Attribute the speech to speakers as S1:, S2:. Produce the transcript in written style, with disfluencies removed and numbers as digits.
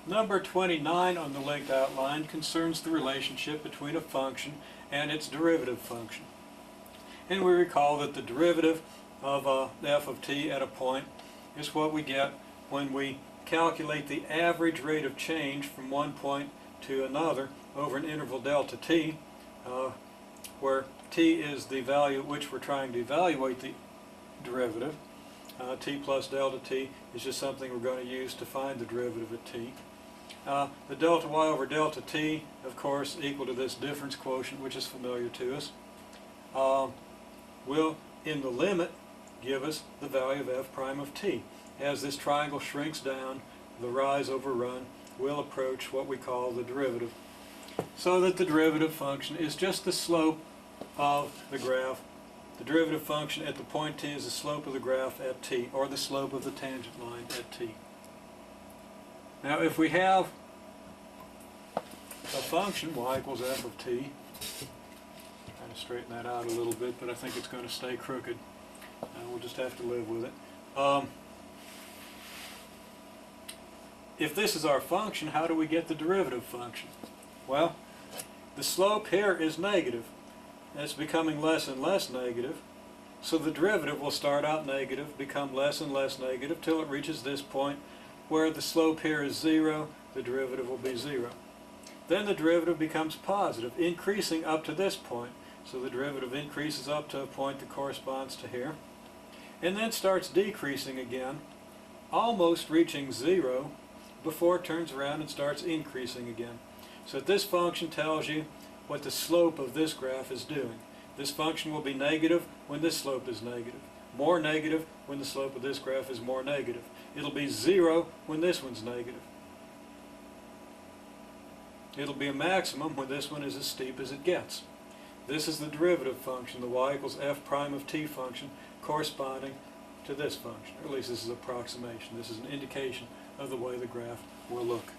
S1: Number 29 on the linked outline concerns the relationship between a function and its derivative function. And we recall that the derivative of f of t at a point is what we get when we calculate the average rate of change from one point to another over an interval delta t, where t is the value at which we're trying to evaluate the derivative. T plus delta t is just something we're going to use to find the derivative at t. The delta y over delta t, of course, equal to this difference quotient, which is familiar to us, will, in the limit, give us the value of f prime of t. As this triangle shrinks down, the rise over run will approach what we call the derivative. So that the derivative function is just the slope of the graph. The derivative function at the point t is the slope of the graph at t, or the slope of the tangent line at t. Now if we have a function, y equals f of t, kind of straighten that out a little bit, but I think it's going to stay crooked. We'll just have to live with it. If this is our function, how do we get the derivative function? Well, the slope here is negative. It's becoming less and less negative. So the derivative will start out negative, become less and less negative, till it reaches this point where the slope here is 0, the derivative will be 0. Then the derivative becomes positive, increasing up to this point. So the derivative increases up to a point that corresponds to here, and then starts decreasing again, almost reaching 0, before it turns around and starts increasing again. So this function tells you what the slope of this graph is doing. This function will be negative when this slope is negative, more negative when the slope of this graph is more negative. It'll be 0 when this one's negative. It'll be a maximum when this one is as steep as it gets. This is the derivative function, the y equals f prime of t function, corresponding to this function. Or at least this is an approximation. This is an indication of the way the graph will look.